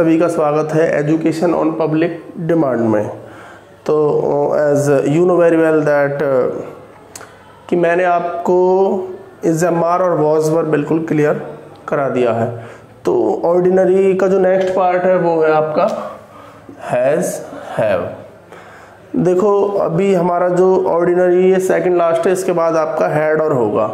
सभी का स्वागत है एजुकेशन ऑन पब्लिक डिमांड में। तो as you know very well that कि मैंने आपको इज एम आर और वॉज वर बिल्कुल क्लियर करा दिया है। तो ऑर्डिनरी का जो नेक्स्ट पार्ट है वो है आपका हैज़ हैव। देखो अभी हमारा जो ऑर्डिनरी है सेकंड लास्ट है, इसके बाद आपका हैड और होगा।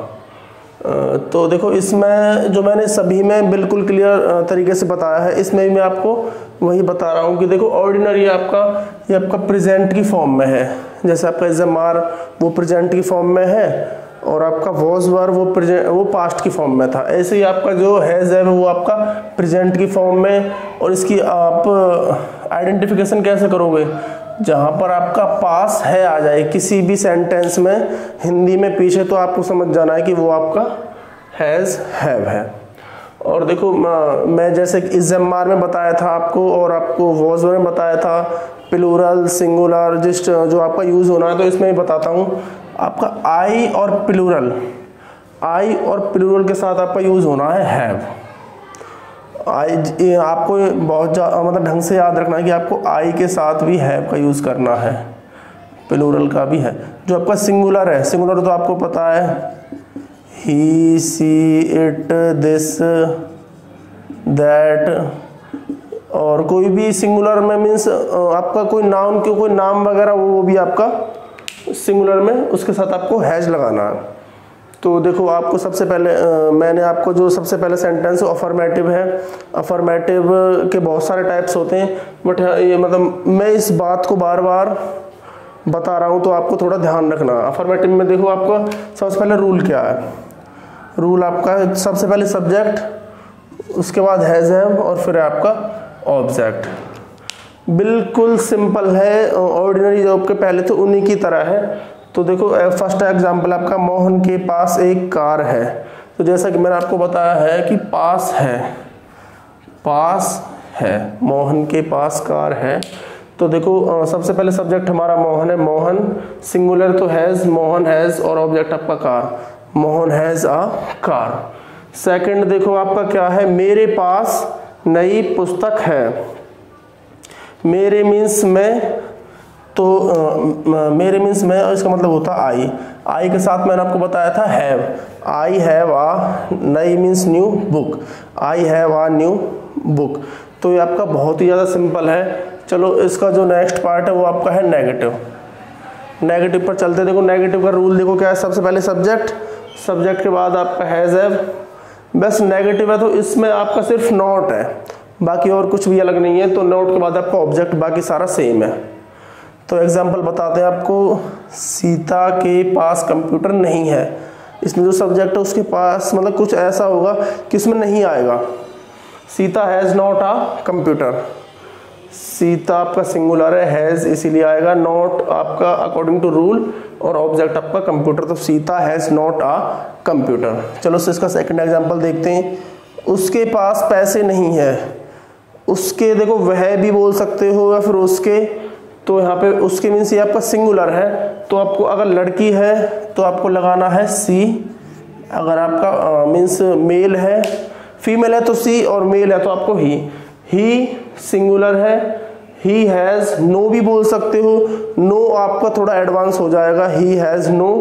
तो देखो इसमें जो मैंने सभी में बिल्कुल क्लियर तरीके से बताया है, इसमें भी मैं आपको वही बता रहा हूँ कि देखो ऑर्डिनरी ये आपका प्रेजेंट की फॉर्म में है। जैसे आपका इज एम आर वो प्रेजेंट की फॉर्म में है और आपका वॉज वर वो पास्ट की फॉर्म में था। ऐसे ही आपका जो हैज़ है वो आपका प्रेजेंट की फॉर्म में। और इसकी आप आइडेंटिफिकेशन कैसे करोगे? जहाँ पर आपका पास है आ जाए किसी भी सेंटेंस में हिंदी में पीछे, तो आपको समझ जाना है कि वो आपका हैज़ हैव है। और देखो मैं जैसे इज एम आर में बताया था आपको और आपको वॉज में बताया था प्लूरल सिंगुलर जिस्ट जो आपका यूज़ होना है, तो इसमें भी बताता हूँ। आपका आई और प्लूरल के साथ आपका यूज़ होना है हैव। आई आपको बहुत मतलब ढंग से याद रखना है कि आपको आई के साथ भी हैव का यूज़ करना है, प्लूरल का भी है। जो आपका सिंगुलर है, सिंगुलर तो आपको पता है ही सी इट दिस दैट। और कोई भी सिंगुलर में मीन्स आपका कोई नाउन के कोई नाम वगैरह वो भी आपका सिंगुलर में उसके साथ आपको हैज लगाना है। तो देखो आपको सबसे पहले मैंने आपको जो सबसे पहले सेंटेंस अफर्मेटिव है। अफर्मेटिव के बहुत सारे टाइप्स होते हैं, बट ये मतलब मैं इस बात को बार बार बता रहा हूँ तो आपको थोड़ा ध्यान रखना। अफर्मेटिव में देखो आपका सबसे पहले रूल क्या है। रूल आपका सबसे पहले सब्जेक्ट, उसके बाद हैज़ हैव और फिर आपका ऑब्जेक्ट। बिल्कुल सिंपल है, ऑर्डिनरी जॉब के पहले तो उन्हीं की तरह है। तो देखो फर्स्ट एग्जांपल आपका मोहन के पास एक कार है। तो जैसा कि मैंने आपको बताया है कि पास है मोहन के पास कार है। तो देखो सबसे पहले सब्जेक्ट हमारा मोहन है, मोहन सिंगुलर तो हैज़, मोहन हैज़ और ऑब्जेक्ट आपका car, Mohan has a car. Second देखो आपका क्या है, मेरे पास नई पुस्तक है। मेरे मीन्स में, तो मेरे मीन्स में और इसका मतलब होता है आई के साथ मैंने आपको बताया था हैव। आई हैव आ नई means new book, I have a new book. तो ये आपका बहुत ही ज़्यादा सिंपल है। चलो इसका जो नेक्स्ट पार्ट है वो आपका है नेगेटिव। नेगेटिव पर चलते देखो नेगेटिव का रूल देखो क्या है। सबसे पहले सब्जेक्ट के बाद आपका हैज़ हैव। बस नेगेटिव है तो इसमें आपका सिर्फ नॉट है, बाकी और कुछ भी अलग नहीं है। तो नॉट के बाद आपका ऑब्जेक्ट, बाकी सारा सेम है। तो एग्जाम्पल बताते हैं आपको, सीता के पास कंप्यूटर नहीं है। इसमें जो सब्जेक्ट है उसके पास मतलब कुछ ऐसा होगा कि इसमें नहीं आएगा। Sita has not a computer. Sita आपका सिंगुलर है, हैज़ इसीलिए आएगा, नॉट आपका अकॉर्डिंग टू रूल और ऑब्जेक्ट आपका कंप्यूटर। तो Sita has not a computer. चलो इसका सेकंड एग्जाम्पल देखते हैं। उसके पास पैसे नहीं है। उसके देखो वह भी बोल सकते हो या फिर उसके, तो यहाँ पे उसके मीन्स ये आपका सिंगुलर है। तो आपको अगर लड़की है तो आपको लगाना है सी। अगर आपका मीन्स मेल है, फीमेल है तो सी, और मेल है तो आपको ही सिंगुलर है। ही हैज़ नो भी बोल सकते हो। नो आपका थोड़ा एडवांस हो जाएगा, he has no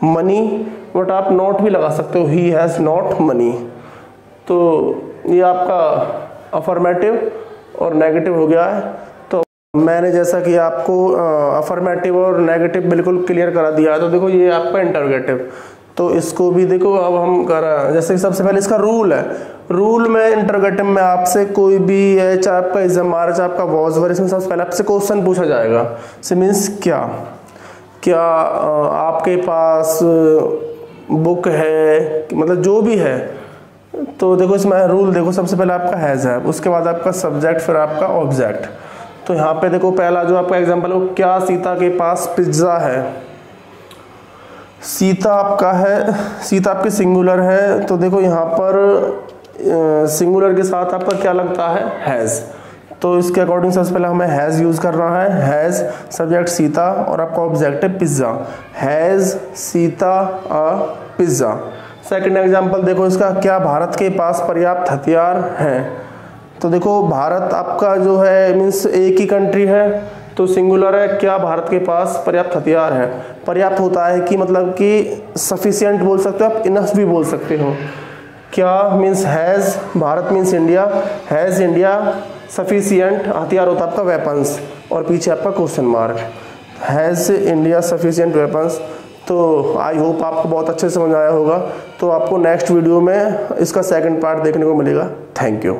money, but आप नॉट भी लगा सकते हो, ही हैज़ नॉट मनी। तो ये आपका अफर्मेटिव और नेगेटिव हो गया है। तो मैंने जैसा कि आपको अफर्मेटिव और नेगेटिव बिल्कुल क्लियर करा दिया है। तो देखो ये आपका इंटरोगेटिव, तो इसको भी देखो अब हम कर रहे हैं। जैसे सबसे पहले इसका रूल है। रूल में इंटरोगेटिव में आपसे कोई भी है, चाहे आपका इज एम आर चाहे आपका वॉज वर, इसमें सबसे पहले आपसे क्वेश्चन पूछा जाएगा। से मीन्स क्या आपके पास बुक है, मतलब जो भी है। तो देखो इसमें रूल देखो, सबसे पहले आपका हैज़ है, उसके बाद आपका सब्जेक्ट, फिर आपका ऑब्जेक्ट। तो यहाँ पे देखो पहला जो आपका एग्जांपल है, क्या सीता के पास पिज्ज़ा है। सीता आपका है, सीता आपकी सिंगुलर है। तो देखो यहाँ पर सिंगुलर के साथ आपका क्या लगता है, हैज़। तो इसके अकॉर्डिंग सबसे पहले हमें हैज़ यूज़ करना है। हैज़ सब्जेक्ट सीता और आपका ऑब्जेक्ट है pizza. Has Sita a pizza. Second example देखो इसका, क्या भारत के पास पर्याप्त हथियार हैं। तो देखो भारत आपका जो है मीन्स एक ही कंट्री है तो सिंगुलर है, क्या भारत के पास पर्याप्त हथियार है। पर्याप्त होता है कि मतलब कि सफिशिएंट बोल सकते हो आप, इनफ भी बोल सकते हो। क्या means has, Bharat means India, has India sufficient, हथियार होता है आपका वेपन्स और पीछे आपका question mark, has India sufficient weapons. तो आई होप आपको बहुत अच्छे से समझ आया होगा। तो आपको नेक्स्ट वीडियो में इसका सेकंड पार्ट देखने को मिलेगा। Thank you.